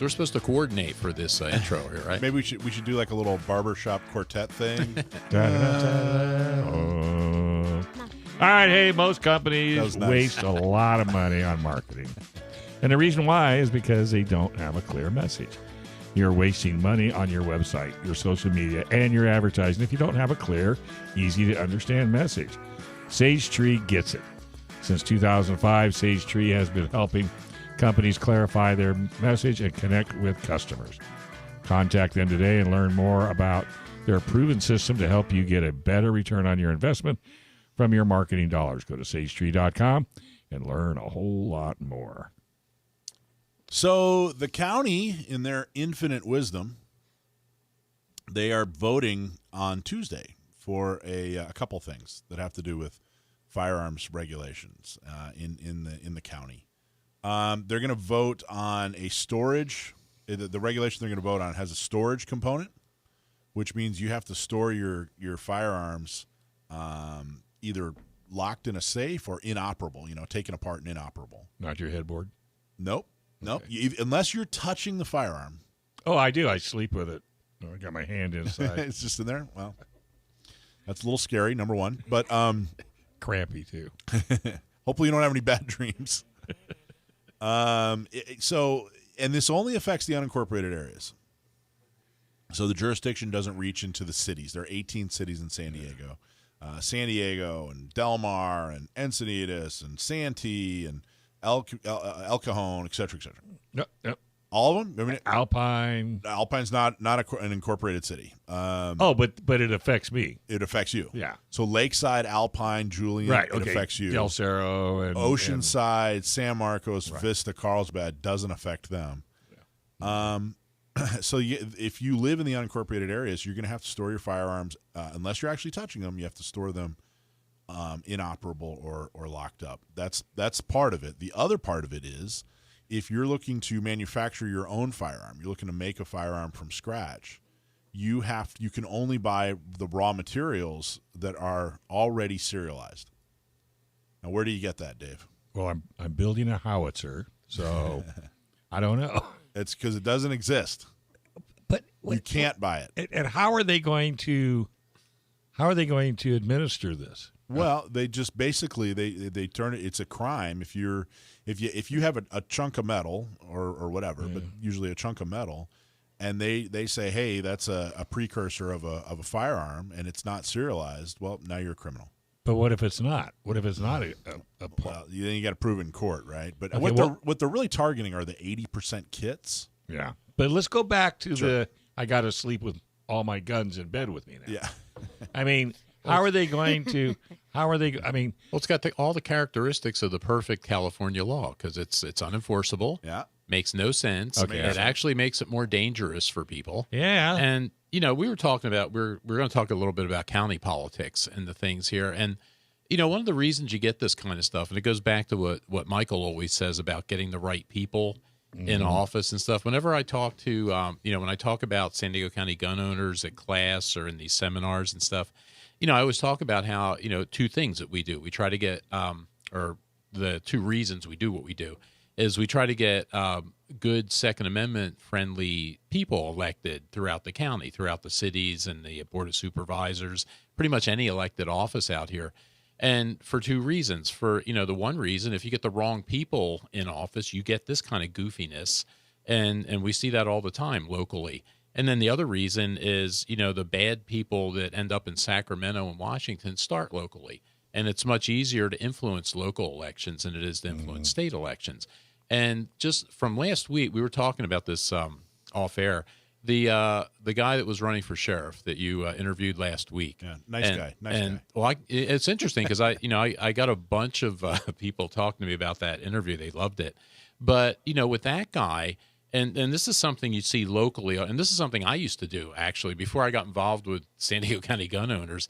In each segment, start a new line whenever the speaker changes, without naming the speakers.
So we're supposed to coordinate for this intro here, right?
Maybe we should do like a little barbershop quartet thing.
All right, hey, most companies waste a lot of money on marketing. And the reason why is because they don't have a clear message. You're wasting money on your website, your social media, and your advertising if you don't have a clear, easy-to-understand message. Sage Tree gets it. Since 2005, Sage Tree has been helping companies clarify their message and connect with customers. Contact them today and learn more about their proven system to help you get a better return on your investment from your marketing dollars. Go to sagetree.com and learn a whole lot more.
So the county, in their infinite wisdom, they are voting on Tuesday for a couple things that have to do with firearms regulations in the county. They're going to vote on a storage. The regulation they're going to vote on has a storage component, which means you have to store your firearms either locked in a safe or inoperable, taken apart and inoperable.
Not your headboard?
Nope. Unless you're touching the firearm.
Oh, I do. I sleep with it. I got my hand inside.
It's just in there? Well, that's a little scary, number one. But
crampy, too.
Hopefully you don't have any bad dreams. And this only affects the unincorporated areas. So the jurisdiction doesn't reach into the cities. There are 18 cities in San Diego. San Diego and Del Mar and Encinitas and Santee and El Cajon, et cetera, et cetera.
Yep.
All of them?
Alpine.
Alpine's not an incorporated city.
But it affects me.
It affects you.
Yeah.
So Lakeside, Alpine, Julian,
right,
it affects you.
Del Cerro. And
Oceanside, San Marcos,
right.
Vista, Carlsbad doesn't affect them.
Yeah.
So if you live in the unincorporated areas, you're going to have to store your firearms. Unless you're actually touching them, you have to store them inoperable or locked up. That's part of it. The other part of it is if you're looking to manufacture your own firearm, you're looking to make a firearm from scratch, you can only buy the raw materials that are already serialized. Now, where do you get that, Dave?
Well, I'm building a howitzer, so I don't know.
It's because it doesn't exist.
But
you can't buy it.
And how are they going to administer this?
Well, they just basically they turn it. It's a crime if you have a chunk of metal or whatever, but usually a chunk of metal, and they say, hey, that's a precursor of a firearm, and it's not serialized. Well, now you're a criminal.
But what if it's not? What if it's not a
well, then you got to prove it in court, right? But
okay,
what they're really targeting are the 80% kits.
Yeah. But let's go back to I got to sleep with all my guns in bed with me now.
Yeah.
I mean, how are they going to? Well,
it's got all the characteristics of the perfect California law because it's unenforceable.
Yeah.
Makes no sense.
Okay.
It actually makes it more dangerous for people.
Yeah.
And we were talking about we're going to talk a little bit about county politics and the things here. And one of the reasons you get this kind of stuff, and it goes back to what Michael always says about getting the right people in office and stuff. Whenever I talk to when I talk about San Diego County gun owners at class or in these seminars and stuff, I always talk about how two things that we do. We try to get or the two reasons we do what we do is we try to get good Second Amendment friendly people elected throughout the county, throughout the cities and the Board of Supervisors, pretty much any elected office out here. And for two reasons. For, the one reason, if you get the wrong people in office, you get this kind of goofiness. And we see that all the time locally. And then the other reason is, the bad people that end up in Sacramento and Washington start locally. And it's much easier to influence local elections than it is to influence state elections. And just from last week, we were talking about this off air. The guy that was running for sheriff that you interviewed last week.
Yeah, nice guy.
Well, it's interesting because I got a bunch of people talking to me about that interview. They loved it. But, with that guy, and this is something you see locally, and this is something I used to do, actually, before I got involved with San Diego County Gun Owners.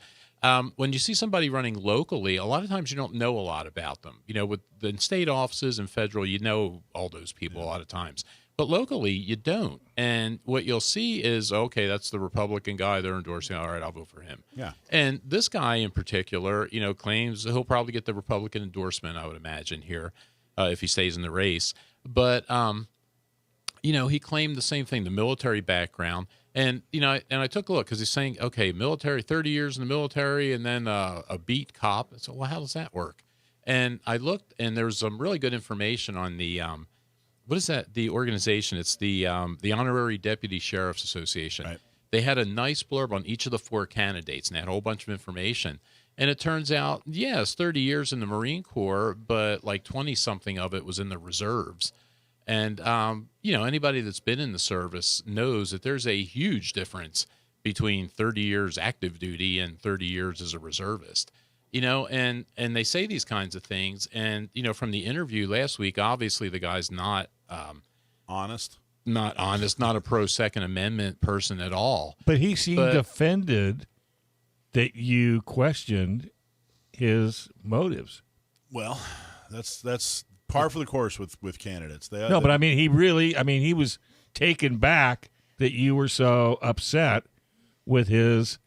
When you see somebody running locally, a lot of times you don't know a lot about them. With the state offices and federal, you know all those people a lot of times. But locally, you don't. And what you'll see is, okay, that's the Republican guy they're endorsing. All right, I'll vote for him.
Yeah.
And this guy in particular, claims he'll probably get the Republican endorsement, I would imagine, here, if he stays in the race. But he claimed the same thing, the military background. And, I took a look because he's saying, okay, military, 30 years in the military, and then a beat cop. So, well, how does that work? And I looked, and there's some really good information on the, what is that? The organization. It's the Honorary Deputy Sheriff's Association.
Right.
They had a nice blurb on each of the 4 candidates, and they had a whole bunch of information. And it turns out, yes, 30 years in the Marine Corps, but like 20-something of it was in the reserves. And, anybody that's been in the service knows that there's a huge difference between 30 years active duty and 30 years as a reservist, and they say these kinds of things. And, from the interview last week, obviously the guy's not
honest,
not a pro Second Amendment person at all.
But he seemed offended that you questioned his motives.
Well, that's par for the course with candidates.
But I mean, he was taken back that you were so upset with his,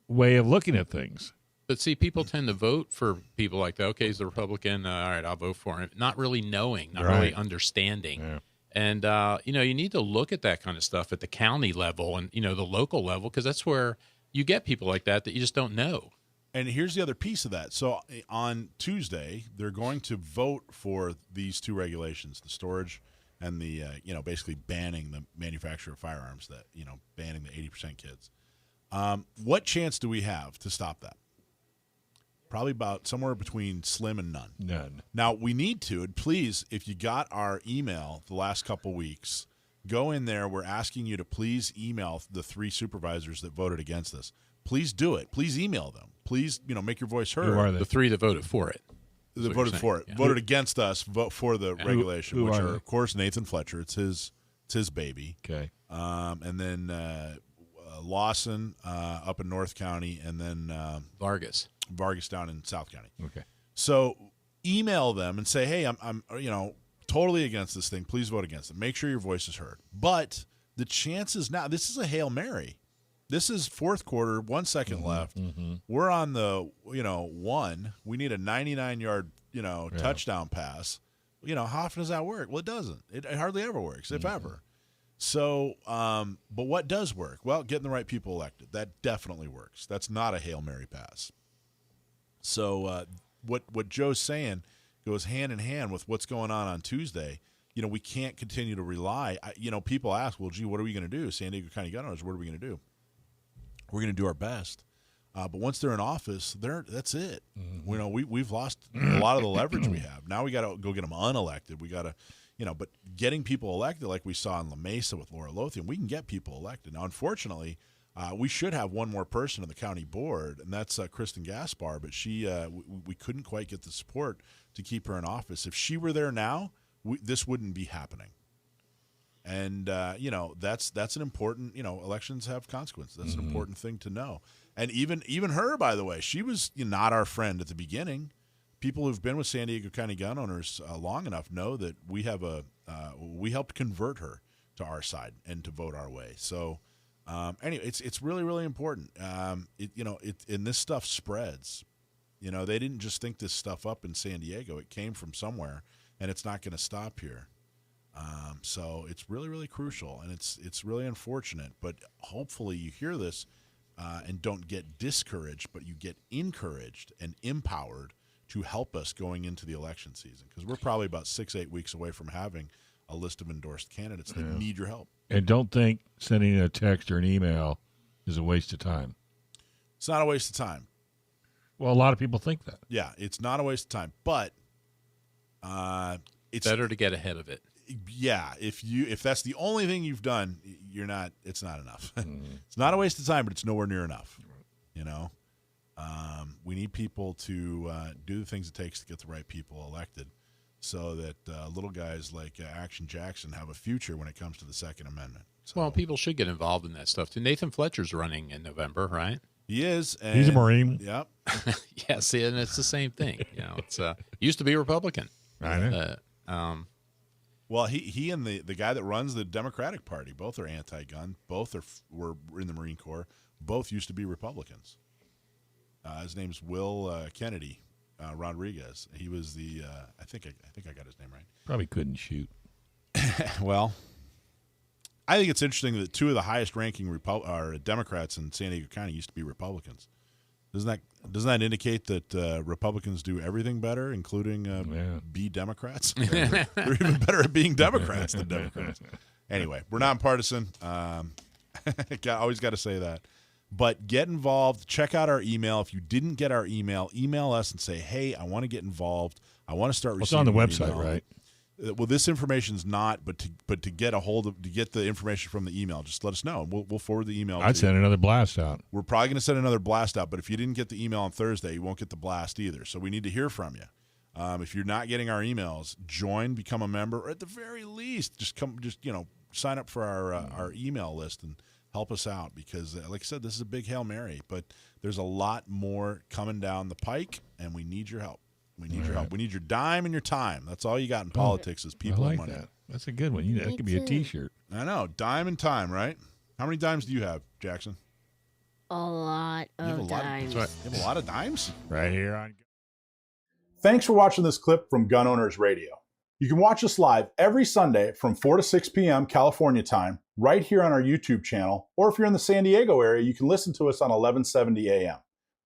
way of looking at things.
But see, people tend to vote for people like that. Okay, he's the Republican. All right, I'll vote for him. Not really knowing, not really understanding.
Yeah.
And, you need to look at that kind of stuff at the county level and, the local level, because that's where you get people like that you just don't know.
And here's the other piece of that. So on Tuesday, they're going to vote for these 2 regulations, the storage and the, basically banning the manufacture of firearms, that, banning the 80% kids. What chance do we have to stop that? Probably about somewhere between slim and none.
None.
Now, we need to, and please, if you got our email the last couple weeks, go in there. We're asking you to please email the 3 supervisors that voted against this. Please do it. Please email them. Please, make your voice heard.
Who are they?
The 3 that voted for it.
That voted for it. Yeah. Voted against us, vote for the regulation,
who
which
are
are,
they?
of course, Nathan Fletcher. It's his baby.
Okay.
And then Lawson up in North County, and then
Vargas
down in South County.
Okay.
So email them and say, hey, I'm totally against this thing. Please vote against it. Make sure your voice is heard. But the chances now, this is a Hail Mary. This is 4th quarter, 1 second left. Mm-hmm. We're on the, 1. We need a 99-yard, touchdown pass. How often does that work? Well, it doesn't. It hardly ever works, if ever. So, but what does work? Well, getting the right people elected. That definitely works. That's not a Hail Mary pass. So what Joe's saying goes hand in hand with what's going on Tuesday. We can't continue to rely. People ask, well, gee, what are we going to do? San Diego County Gun Owners, what are we going to do? We're going to do our best. But once they're in office, that's it. Mm-hmm. We've lost a lot of the leverage we have. Now we got to go get them unelected. We got to, but getting people elected like we saw in La Mesa with Laura Lothian, we can get people elected. Now, unfortunately, we should have one more person on the county board, and that's Kristen Gaspar, but she we couldn't quite get the support to keep her in office. If she were there now, this wouldn't be happening. And, that's an important, elections have consequences. That's an important thing to know. And even her, by the way, she was not our friend at the beginning. People who've been with San Diego County Gun Owners long enough know that we we helped convert her to our side and to vote our way. So, anyway, it's really, really important. And this stuff spreads. They didn't just think this stuff up in San Diego. It came from somewhere, and it's not going to stop here. So it's really, really crucial, and it's really unfortunate. But hopefully you hear this and don't get discouraged, but you get encouraged and empowered to help us going into the election season, because we're probably about 6-8 weeks away from having a list of endorsed candidates that need your help.
And don't think sending a text or an email is a waste of time.
It's not a waste of time.
Well, a lot of people think that.
Yeah, it's not a waste of time, but it's
better to get ahead of it.
Yeah, if that's the only thing you've done, it's not enough. It's not a waste of time, but it's nowhere near enough. We need people to do the things it takes to get the right people elected, so that little guys like Action Jackson have a future when it comes to the Second Amendment. So,
well, people should get involved in that stuff too. Nathan Fletcher's running in November, right?
He is. And,
he's a Marine.
Yep.
Yes, and it's the same thing. It's used to be Republican.
I know.
Well, he and the guy that runs the Democratic Party, both are anti-gun. Both were in the Marine Corps. Both used to be Republicans. His name's Will Kennedy Rodriguez. He was the I think I got his name right.
Probably couldn't shoot.
Well, I think it's interesting that two of the highest-ranking Democrats in San Diego County used to be Republicans. Doesn't that indicate that Republicans do everything better, including be Democrats? They're even better at being Democrats than Democrats. Anyway, we're nonpartisan. Always got to say that. But get involved. Check out our email. If you didn't get our email us and say, hey, I want to get involved. I want to start receiving
It's on the website, right?
Well, this information's not, but to get the information from the email, just let us know. We'll forward the email.
I'd send another blast out.
We're probably going to send another blast out, but if you didn't get the email on Thursday, you won't get the blast either. So we need to hear from you. If you're not getting our emails, join, become a member, or at the very least, sign up for our email list and help us out because, like I said, this is a big Hail Mary, but there's a lot more coming down the pike, and we need your help. We need your help. We need your dime and your time. That's all you got in politics is people and money.
That. That's a good one. That could be a T-shirt.
I know. Dime and time, right? How many dimes do you have, Jackson?
A lot of dimes.
You have a lot of dimes?
Right here on.
Thanks for watching this clip from Gun Owners Radio. You can watch us live every Sunday from 4 to 6 p.m. California time, right here on our YouTube channel, or if you're in the San Diego area, you can listen to us on 1170 a.m.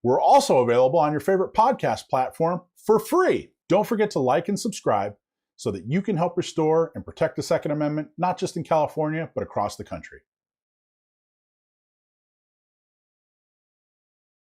We're also available on your favorite podcast platform for free. Don't forget to like and subscribe so that you can help restore and protect the Second Amendment, not just in California, but across the country.